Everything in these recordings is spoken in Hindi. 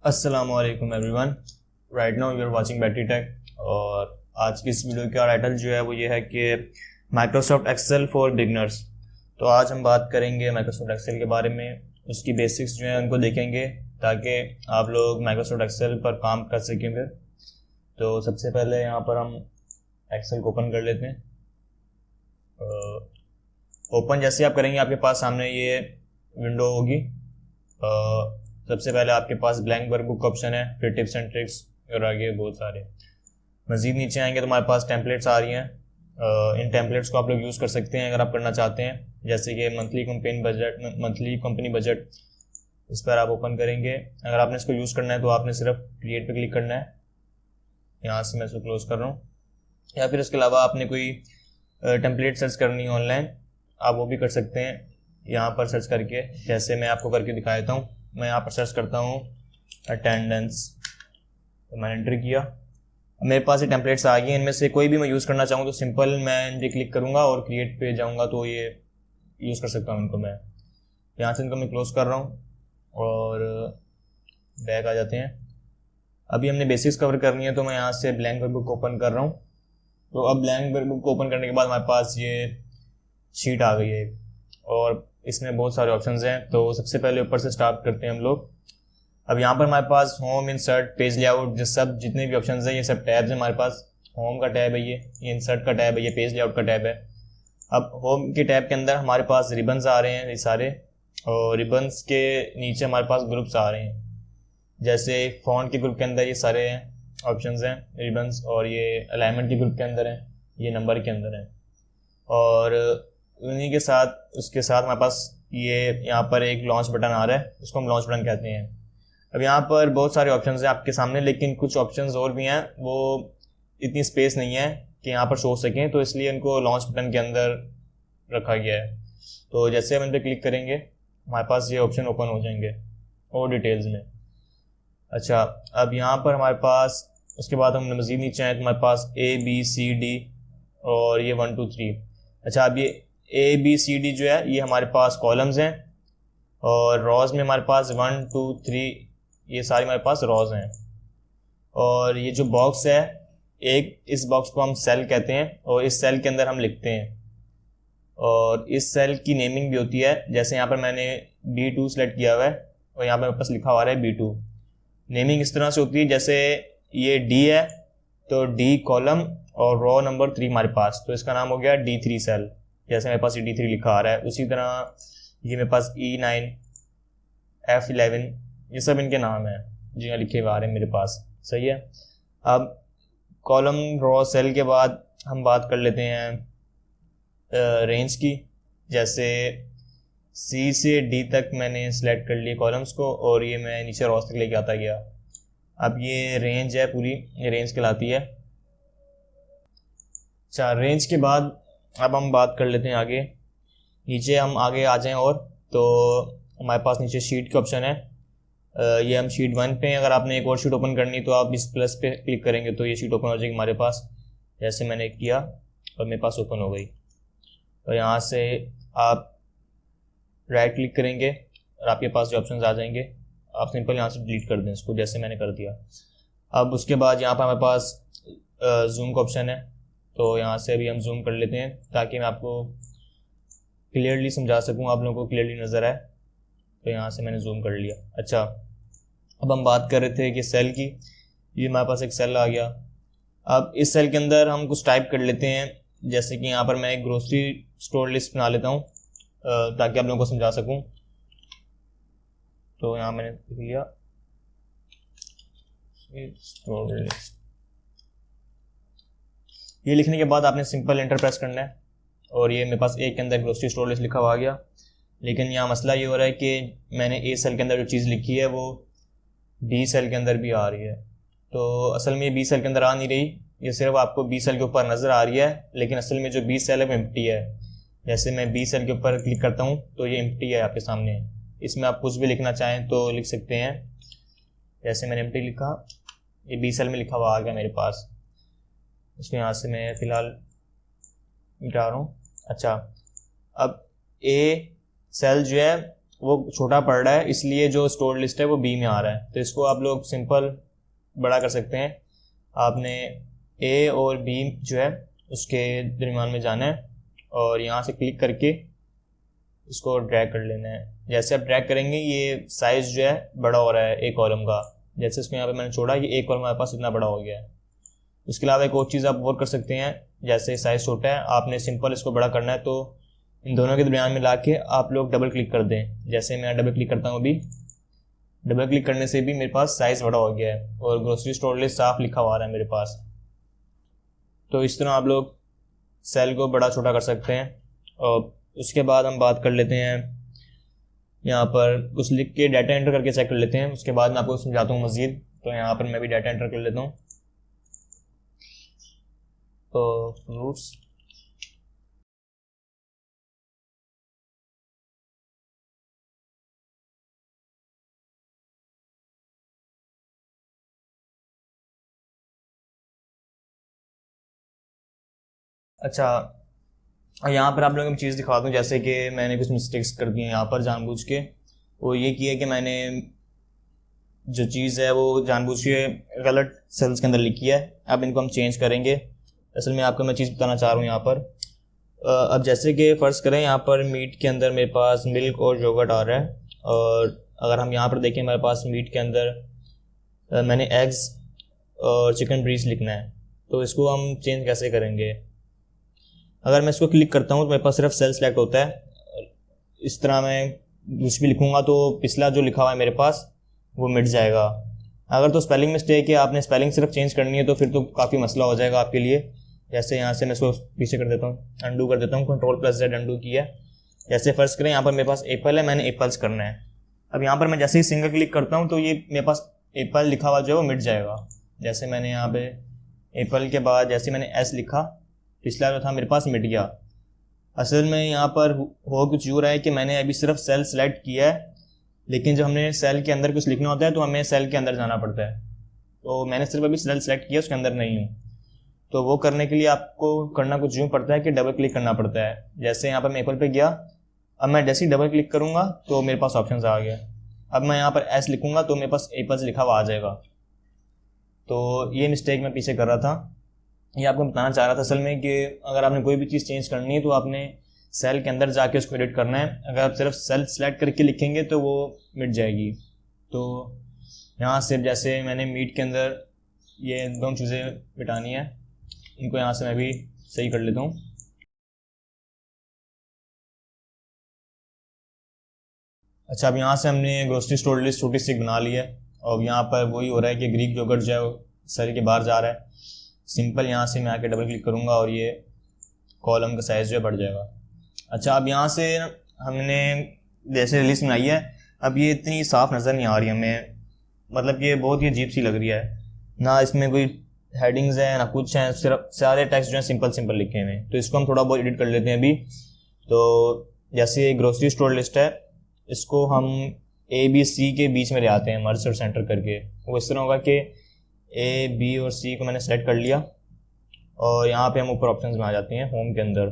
अस्सलाम वालेकुम everyone. Right now you are watching battery tech और आज की इस वीडियो का टाइटल जो है वो ये है कि माइक्रोसॉफ्ट एक्सेल फॉर बिगनर्स। तो आज हम बात करेंगे माइक्रोसॉफ्ट एक्सेल के बारे में, उसकी बेसिक्स जो है उनको देखेंगे ताकि आप लोग माइक्रोसॉफ्ट एक्सेल पर काम कर सकें। फिर तो सबसे पहले यहाँ पर हम एक्सेल को ओपन कर लेते हैं। ओपन जैसे आप करेंगे आपके पास सामने ये विंडो होगी। सबसे पहले आपके पास ब्लैंक वर्कबुक का ऑप्शन है, फिर टिप्स एंड ट्रिक्स और आगे बहुत सारे। मजीद नीचे आएंगे तो हमारे पास टेम्पलेट्स आ रही हैं। इन टेम्पलेट्स को आप लोग यूज़ कर सकते हैं अगर आप करना चाहते हैं, जैसे कि मंथली कंपनी बजट। इस पर आप ओपन करेंगे। अगर आपने इसको यूज़ करना है तो आपने सिर्फ क्रिएट पे क्लिक करना है। यहाँ से मैं इसको क्लोज कर रहा हूँ। या फिर इसके अलावा आपने कोई टेम्पलेट सर्च करनी है ऑनलाइन, आप वो भी कर सकते हैं यहाँ पर सर्च करके, जैसे मैं आपको करके दिखा देता हूँ। मैं यहाँ पर सर्च करता हूँ अटेंडेंस, तो मैंने एंटर किया। मेरे पास ये टेम्पलेट्स आ गई हैं। इनमें से कोई भी मैं यूज़ करना चाहूँ तो सिंपल मैं इन पर क्लिक करूँगा और क्रिएट पे जाऊँगा तो ये यूज़ कर सकता हूँ इनको। मैं यहाँ से इनको मैं क्लोज कर रहा हूँ और बैक आ जाते हैं। अभी हमने बेसिक्स कवर करनी है तो मैं यहाँ से ब्लैंक वर्कबुक ओपन कर रहा हूँ। तो अब ब्लैंक वर्कबुक को ओपन करने के बाद हमारे पास ये शीट आ गई है और इसमें बहुत सारे ऑप्शंस हैं। तो सबसे पहले ऊपर से स्टार्ट करते हैं हम लोग। अब यहाँ पर हमारे पास होम, इंसर्ट, पेज लेआउट, जितने भी ऑप्शंस हैं ये सब टैब्स हैं हमारे पास। होम का टैब है, ये इंसर्ट का टैब है, ये पेज लेआउट का टैब है। अब होम के टैब के अंदर हमारे पास रिबन्स आ रहे हैं ये सारे, और रिबन्स के नीचे हमारे पास ग्रुप्स आ रहे हैं। जैसे फॉन्ट के ग्रुप के अंदर ये सारे ऑप्शंस हैं रिबन्स, और ये अलाइनमेंट के ग्रुप के अंदर हैं, ये नंबर के अंदर हैं। और उन्हीं के साथ उसके साथ हमारे पास ये यहाँ पर एक लॉन्च बटन आ रहा है, उसको हम लॉन्च बटन कहते हैं। अब यहाँ पर बहुत सारे ऑप्शंस हैं आपके सामने, लेकिन कुछ ऑप्शंस और भी हैं, वो इतनी स्पेस नहीं है कि यहाँ पर शो सकें, तो इसलिए इनको लॉन्च बटन के अंदर रखा गया है। तो जैसे हम इन पर क्लिक करेंगे हमारे पास ये ऑप्शन ओपन हो जाएंगे और डिटेल्स में। अच्छा, अब यहाँ पर हमारे पास उसके बाद हम मज़ीद नीचे आए तो हमारे पास ABCD और ये 1 2 3। अच्छा, अब ये ABCD जो है ये हमारे पास कॉलम्स हैं, और रॉज में हमारे पास 1 2 3 ये सारे हमारे पास रॉज हैं। और ये जो बॉक्स है एक, इस बॉक्स को हम सेल कहते हैं और इस सेल के अंदर हम लिखते हैं। और इस सेल की नेमिंग भी होती है, जैसे यहाँ पर मैंने B2 सेलेक्ट किया हुआ है और यहाँ पर मेरे पास लिखा हुआ है B2। नेमिंग इस तरह से होती है, जैसे ये D है तो D कॉलम और रॉ नंबर 3 हमारे पास, तो इसका नाम हो गया D3 सेल। जैसे मेरे पास ये D3 लिखा आ रहा है, उसी तरह ये मेरे पास E9 F11 ये सब इनके नाम हैं जी हाँ लिखे हुए आ रहे हैं मेरे पास। सही है। अब कॉलम रॉ सेल के बाद हम बात कर लेते हैं रेंज की। जैसे C से D तक मैंने सेलेक्ट कर लिए कॉलम्स को, और ये मैं नीचे रॉस तक लेके आता गया। अब ये रेंज है पूरी, ये रेंज कहलाती है। अच्छा, रेंज के बाद अब हम बात कर लेते हैं आगे। नीचे हम आगे आ जाएं और तो हमारे पास नीचे शीट के ऑप्शन है। ये हम शीट 1 पे हैं। अगर आपने एक और शीट ओपन करनी तो आप इस प्लस पे क्लिक करेंगे तो ये शीट ओपन हो जाएगी हमारे पास। जैसे मैंने किया और मेरे पास ओपन हो गई। तो यहाँ से आप राइट क्लिक करेंगे और आपके पास जो ऑप्शन आ जाएंगे, आप सिंपल यहाँ से डिलीट कर दें इसको, जैसे मैंने कर दिया। अब उसके बाद यहाँ पर हमारे पास जूम का ऑप्शन है, तो यहाँ से अभी हम जूम कर लेते हैं ताकि मैं आपको क्लियरली समझा सकूँ, आप लोगों को क्लियरली नज़र आए। तो यहाँ से मैंने जूम कर लिया। अच्छा, अब हम बात कर रहे थे कि सेल की, ये हमारे पास एक सेल आ गया। अब इस सेल के अंदर हम कुछ टाइप कर लेते हैं, जैसे कि यहाँ पर मैं एक ग्रोसरी स्टोर लिस्ट बना लेता हूँ ताकि आप लोगों को समझा सकूँ। तो यहाँ मैंने लिख लिया स्टोर लिस्ट। ये लिखने के बाद आपने सिंपल एंटर प्रेस करना है और ये मेरे पास ए के अंदर ग्रोसरी स्टोर लिस्ट लिखा हुआ आ गया। लेकिन यहाँ मसला ये हो रहा है कि मैंने ए सेल के अंदर जो चीज़ लिखी है वो बी सेल के अंदर भी आ रही है। तो असल में ये बी सेल के अंदर आ नहीं रही, ये सिर्फ आपको बी सेल के ऊपर नज़र आ रही है, लेकिन असल में जो बी सेल है वो एम्प्टी है। जैसे मैं बी सेल के ऊपर क्लिक करता हूँ तो ये एम्प्टी है आपके सामने। इसमें आप कुछ भी लिखना चाहें तो लिख सकते हैं। जैसे मैंने एम्प्टी लिखा, ये बी सेल में लिखा हुआ आ गया मेरे पास। इसको यहाँ से मैं फ़िलहाल मिटा रहा हूँ। अच्छा, अब ए सेल जो है वो छोटा पड़ रहा है, इसलिए जो स्टोर लिस्ट है वो बी में आ रहा है। तो इसको आप लोग सिंपल बड़ा कर सकते हैं। आपने ए और बी जो है उसके दरमियान में जाना है और यहाँ से क्लिक करके इसको ड्रैग कर लेना है। जैसे आप ड्रैग करेंगे ये साइज़ जो है बड़ा हो रहा है एक कॉलम का। जैसे इसको यहाँ पे मैंने छोड़ा, ये एक कॉलम हमारे पास इतना बड़ा हो गया है। उसके अलावा एक और चीज़ आप और कर सकते हैं, जैसे साइज़ छोटा है, आपने सिंपल इसको बड़ा करना है तो इन दोनों के दरमियान में ला के आप लोग डबल क्लिक कर दें। जैसे मैं डबल क्लिक करता हूँ, अभी डबल क्लिक करने से भी मेरे पास साइज़ बड़ा हो गया है और ग्रोसरी स्टोर लिस्ट साफ लिखा हुआ आ रहा है मेरे पास। तो इस तरह आप लोग सेल को बड़ा छोटा कर सकते हैं। और उसके बाद हम बात कर लेते हैं, यहाँ पर कुछ लिख के डाटा एंटर करके चेक कर लेते हैं। उसके बाद मैं आपको समझाता हूँ मज़ीद। तो यहाँ पर मैं भी डाटा एंटर कर लेता हूँ। तो फ्रूट्स, अच्छा यहाँ पर आप लोगों को चीज़ दिखा दूँ, जैसे कि मैंने कुछ मिस्टेक्स कर दी हैं यहाँ पर जानबूझ के। वो ये किया कि मैंने जो चीज़ है वो जानबूझ के गलत सेल्स के अंदर लिखी है। अब इनको हम चेंज करेंगे। असल में आपको मैं चीज़ बताना चाह रहा हूँ यहाँ पर। अब जैसे कि फ़र्ज़ करें यहाँ पर मीट के अंदर मेरे पास मिल्क और योगर्ट आ रहा है, और अगर हम यहाँ पर देखें मेरे पास मीट के अंदर मैंने एग्स और चिकन ब्रीस्ट लिखना है। तो इसको हम चेंज कैसे करेंगे? अगर मैं इसको क्लिक करता हूँ तो मेरे पास सिर्फ सेल सेलेक्ट होता है। इस तरह मैं कुछ भी लिखूँगा तो पिछला जो लिखा हुआ है मेरे पास वो मिट जाएगा। अगर तो स्पेलिंग मिस्टेक है, आपने स्पेलिंग सिर्फ चेंज करनी है, तो फिर तो काफ़ी मसला हो जाएगा आपके लिए। जैसे यहाँ से मैं इसको पीछे कर देता हूँ, अंडू कर देता हूँ, Ctrl+Z अंडू किया। जैसे फ़र्ज़ करें यहाँ पर मेरे पास एप्पल है, मैंने एप्पल्स करना है। अब यहाँ पर मैं जैसे ही सिंगल क्लिक करता हूँ तो ये मेरे पास एप्पल लिखा हुआ जो है वो मिट जाएगा। जैसे मैंने यहाँ पे एप्पल के बाद जैसे मैंने एस लिखा, पिछला जो था मेरे पास मिट गया। असल में यहाँ पर हो कुछ यूँ रहा है कि मैंने अभी सिर्फ सेल सेलेक्ट किया है, लेकिन जब हमने सेल के अंदर कुछ लिखना होता है तो हमें सेल के अंदर जाना पड़ता है। तो मैंने सिर्फ अभी सेल सेलेक्ट किया, उसके अंदर नहीं हूँ। तो वो करने के लिए आपको करना कुछ यूँ पड़ता है कि डबल क्लिक करना पड़ता है। जैसे यहाँ पर मैं एप्पल पे गया, अब मैं जैसे ही डबल क्लिक करूँगा तो मेरे पास ऑप्शन आ गया। अब मैं यहाँ पर एस लिखूँगा तो मेरे पास एप्पल्स लिखा हुआ आ जाएगा। तो ये मिस्टेक मैं पीछे कर रहा था, ये आपको बताना चाह रहा था असल में कि अगर आपने कोई भी चीज़ चेंज करनी है तो आपने सेल के अंदर जाके उसको एडिट करना है। अगर आप सिर्फ सेल सेलेक्ट करके लिखेंगे तो वो मिट जाएगी। तो यहाँ से जैसे मैंने मीट के अंदर ये दोनों चीज़ें मिटानी है, इनको यहाँ से मैं भी सही कर लेता हूँ। अच्छा, अब यहाँ से हमने ग्रोसरी स्टोर लिस्ट छोटी सी बना ली है और यहाँ पर वही हो रहा है कि ग्रीक योगर्ट जो है वो सेल के बाहर जा रहा है। सिंपल यहाँ से मैं आके डबल क्लिक करूँगा और ये कॉलम का साइज़ जो है बढ़ जाएगा। अच्छा, अब यहाँ से हमने जैसे लिस्ट बनाई है, अब ये इतनी साफ़ नज़र नहीं आ रही हमें, मतलब ये बहुत ही अजीब सी लग रही है। ना इसमें कोई हेडिंग्स हैं ना कुछ हैं, सिर्फ सारे टेक्स्ट जो हैं सिंपल सिंपल लिखे हुए हैं। तो इसको हम थोड़ा बहुत एडिट कर लेते हैं अभी। तो जैसे ग्रोसरी स्टोर लिस्ट है, इसको हम ABC के बीच में ले आते हैं, मर्ज और सेंटर करके। वो इस तरह होगा कि A, B और C को मैंने सेलेक्ट कर लिया और यहाँ पे हम ऊपर ऑप्शंस में आ जाते हैं। होम के अंदर,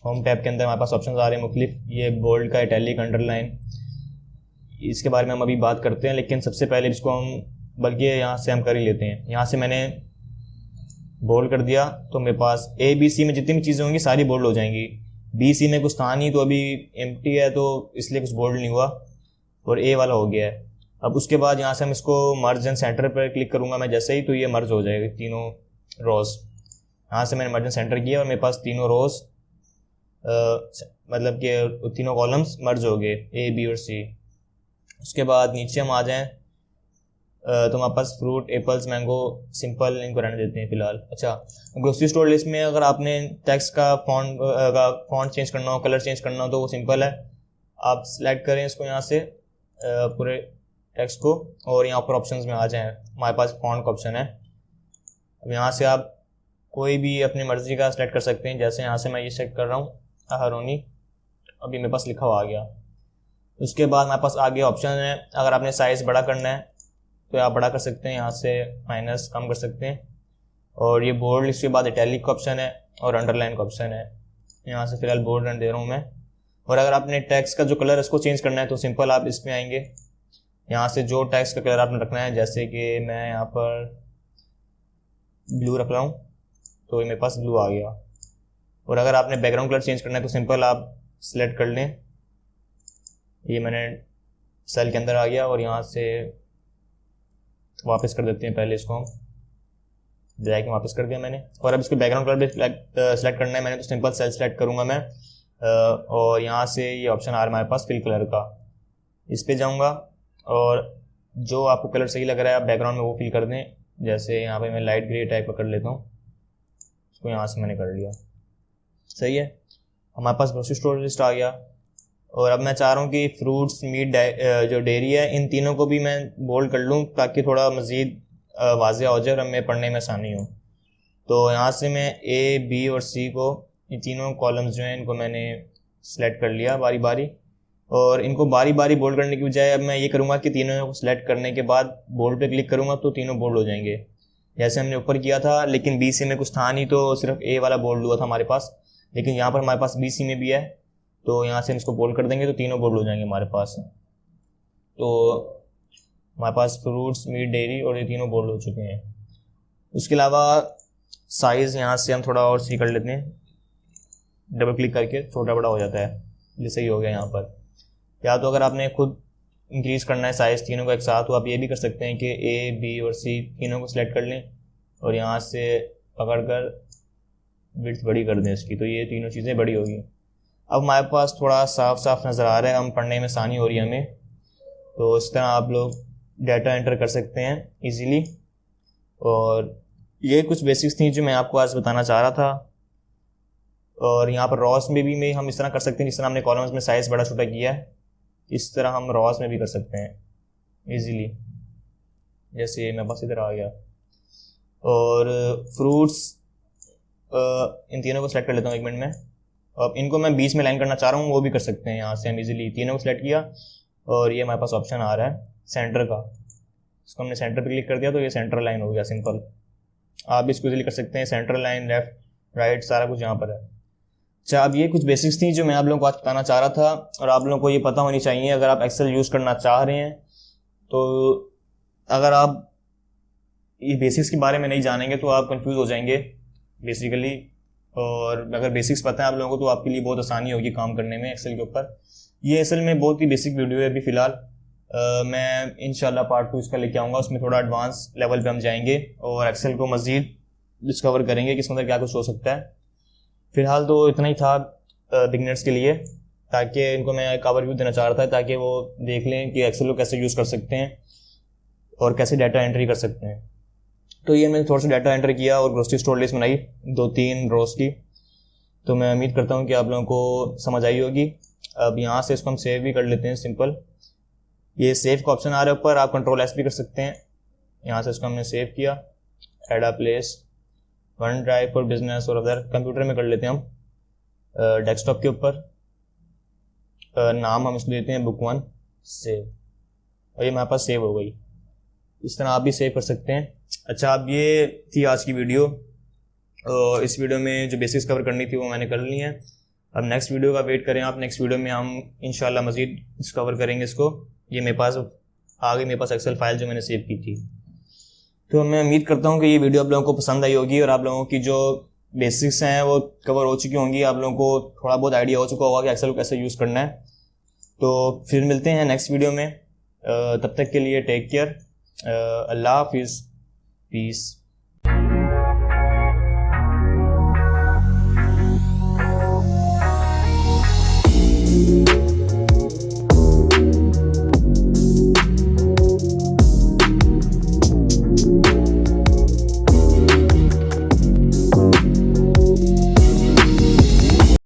होम टैब के अंदर हमारे पास ऑप्शंस आ रहे हैं मुख्तलिफ। ये बोल्ड का, इटैलिक, अंडरलाइन, इसके बारे में हम अभी बात करते हैं, लेकिन सबसे पहले इसको हम बल्कि यहाँ से हम कर ही लेते हैं। यहाँ से मैंने बोल्ड कर दिया तो मेरे पास ABC में जितनी भी चीज़ें होंगी सारी बोल्ड हो जाएंगी। BC में कुछ था नहीं तो अभी एम्प्टी है तो इसलिए कुछ बोल्ड नहीं हुआ और A वाला हो गया है। अब उसके बाद यहाँ से हम इसको मर्ज एंड सेंटर पर क्लिक करूँगा मैं जैसे ही, तो ये मर्ज हो जाएगा तीनों रोज़। यहाँ से मैंने मर्ज एंड सेंटर किया और मेरे पास तीनों रोज़ मतलब कि तीनों कॉलम्स मर्ज हो गए, A, B और C। उसके बाद नीचे हम आ जाएं तो हमारे पास फ्रूट, एप्पल्स, मैंगो, सिंपल, इनको रहने देते हैं फिलहाल। अच्छा, ग्रोसरी स्टोर लिस्ट में अगर आपने टेक्स्ट का फॉन्ट चेंज करना हो, कलर चेंज करना हो तो वो सिंपल है। आप सिलेक्ट करें इसको यहाँ से पूरे टेक्स्ट को और यहाँ पर ऑप्शंस में आ जाएं। हमारे पास फॉन्ट का ऑप्शन है। अब यहाँ से आप कोई भी अपनी मर्ज़ी का सिलेक्ट कर सकते हैं। जैसे यहाँ से मैं ये सेलेक्ट कर रहा हूँ अहरोनी, अभी मेरे पास लिखा हुआ आ गया। उसके बाद हमारे पास आगे ऑप्शन है, अगर आपने साइज़ बड़ा करना है तो आप बड़ा कर सकते हैं, यहाँ से माइनस कम कर सकते हैं। और ये बोल्ड, इसके बाद इटैलिक का ऑप्शन है और अंडरलाइन का ऑप्शन है। यहाँ से फिलहाल बोल्ड रन दे रहा हूँ मैं। और अगर आपने टेक्स्ट का जो कलर इसको चेंज करना है तो सिंपल आप इसमें आएंगे, यहाँ से जो टेक्स्ट का कलर आपने रखना है, जैसे कि मैं यहाँ पर ब्लू रख रहा हूँ तो ये मेरे पास ब्लू आ गया। और अगर आपने बैकग्राउंड कलर चेंज करना है तो सिंपल आप सिलेक्ट कर लें, ये मैंने सेल के अंदर आ गया और यहाँ से वापस कर देते हैं, पहले इसको हम ब्लैक में वापस कर दिया मैंने। और अब इसको बैकग्राउंड कलर भी सिलेक्ट करना है मैंने, तो सिंपल सेल सेलेक्ट करूँगा मैं और यहाँ से ये ऑप्शन आ रहा है हमारे पास फिल कलर का, इस पे जाऊँगा और जो आपको कलर सही लग रहा है आप बैकग्राउंड में वो फिल कर दें। जैसे यहाँ पे मैं लाइट ग्रे टाइप का कर लेता हूँ, इसको यहाँ से मैंने कर लिया, सही है। हमारे पास ग्रोसरी स्टोर लिस्ट आ गया। और अब मैं चाह रहा हूँ कि फ्रूट्स, मीट, जो डेयरी है, इन तीनों को भी मैं बोल्ड कर लूँ ताकि थोड़ा मज़ीद वाज़ेह हो जाए और हमें पढ़ने में आसानी हो। तो यहाँ से मैं ए, बी और सी को, ये तीनों कॉलम्स जो हैं इनको मैंने सेलेक्ट कर लिया बारी बारी। और इनको बारी बारी बोल्ड करने की बजाय अब मैं ये करूँगा कि तीनों को सेलेक्ट करने के बाद बोल्ड पे क्लिक करूँगा तो तीनों बोल्ड हो जाएंगे, जैसे हमने ऊपर किया था। लेकिन बी सी में कुछ था नहीं तो सिर्फ ए वाला बोल्ड हुआ था हमारे पास, लेकिन यहाँ पर हमारे पास बी सी में भी है, तो यहाँ से हम इसको बोल्ड कर देंगे तो तीनों बोल्ड हो जाएंगे हमारे पास। तो हमारे पास फ्रूट्स, मीट, डेयरी और ये तीनों बोल्ड हो चुके हैं। उसके अलावा साइज़ यहाँ से हम थोड़ा और सी कर लेते हैं, डबल क्लिक करके छोटा बड़ा हो जाता है, जैसे ही हो गया यहाँ पर। या तो अगर आपने खुद इंक्रीज़ करना है साइज़ तीनों का एक साथ, तो आप ये भी कर सकते हैं कि ए, बी और सी तीनों को सिलेक्ट कर लें और यहाँ से पकड़ कर विड्थ बड़ी कर दें इसकी, तो ये तीनों चीज़ें बड़ी होगी। अब हमारे पास थोड़ा साफ साफ नज़र आ रहा है, हम पढ़ने में आसानी हो रही है हमें। तो इस तरह आप लोग डाटा एंटर कर सकते हैं इजीली। और ये कुछ बेसिक्स थी जो मैं आपको आज बताना चाह रहा था। और यहाँ पर रॉस में भी हम इस तरह कर सकते हैं, जिस तरह हमने कॉलम्स में साइज़ बड़ा छोटा किया है, इस तरह हम रॉस में भी कर सकते हैं इजीली। जैसे ये मेरे पास इधर आ गया। और फ्रूट्स, इन तीनों को सिलेक्ट कर लेता हूँ 1 मिनट में। अब इनको मैं बीच में लाइन करना चाह रहा हूँ, वो भी कर सकते हैं। यहाँ से हम इजीली तीनों को सिलेक्ट किया और ये हमारे पास ऑप्शन आ रहा है सेंटर का, इसको हमने सेंटर पे क्लिक कर दिया तो ये सेंटर लाइन हो गया सिंपल। आप भी इसको इजीली कर सकते हैं, सेंटर लाइन, लेफ्ट राइट सारा कुछ यहाँ पर है। अच्छा, अब ये कुछ बेसिक्स थी जो मैं आप लोगों को आज बताना चाह रहा था और आप लोगों को ये पता होनी चाहिए अगर आप एक्सेल यूज़ करना चाह रहे हैं। तो अगर आप ये बेसिक्स के बारे में नहीं जानेंगे तो आप कंफ्यूज हो जाएंगे बेसिकली, और अगर बेसिक्स पता है आप लोगों को तो आपके लिए बहुत आसानी होगी काम करने में एक्सेल के ऊपर। ये असल में बहुत ही बेसिक वीडियो है अभी फ़िलहाल। मैं इंशाल्लाह पार्ट 2 इसका लेके आऊँगा, उसमें थोड़ा एडवांस लेवल पे हम जाएंगे और एक्सेल को मज़ीद डिस्कवर करेंगे कि इसके अंदर क्या कुछ हो सकता है। फ़िलहाल तो इतना ही था बिगनर्स के लिए, ताकि इनको मैं एक ओवरव्यू देना चाह रहा था ताकि वो देख लें कि एक्सेल को कैसे यूज़ कर सकते हैं और कैसे डाटा एंट्री कर सकते हैं। तो ये मैंने थोड़ा सा डाटा एंटर किया और ग्रोसरी स्टोर लिस्ट बनाई 2-3 रोज की। तो मैं उम्मीद करता हूँ कि आप लोगों को समझ आई होगी। अब यहाँ से इसको हम सेव भी कर लेते हैं सिंपल। ये सेव का ऑप्शन आ रहा है ऊपर, आप Ctrl+S भी कर सकते हैं। यहाँ से इसको हमने सेव किया, add a place, one drive for business और अदर। कंप्यूटर में कर लेते हैं हम डेस्कटॉप के ऊपर। नाम हम इसको देते हैं बुक 1 सेव, और ये हमारे पास सेव हो गई। इस तरह आप भी सेव कर सकते हैं। अच्छा, अब ये थी आज की वीडियो। इस वीडियो में जो बेसिक्स कवर करनी थी वो मैंने कर ली है। अब नेक्स्ट वीडियो का वेट करें आप। नेक्स्ट वीडियो में हम इंशाल्लाह मज़ीद डिस्कवर करेंगे इसको। ये मेरे पास आ गई, मेरे पास एक्सेल फाइल जो मैंने सेव की थी। तो मैं उम्मीद करता हूँ कि ये वीडियो आप लोगों को पसंद आई होगी और आप लोगों की जो बेसिक्स हैं वो कवर हो चुकी होंगी। आप लोगों को थोड़ा बहुत आइडिया हो चुका होगा कि एक्सेल को कैसे यूज़ करना है। तो फिर मिलते हैं नेक्स्ट वीडियो में। तब तक के लिए टेक केयर, अल्लाह हाफिज़, पीस।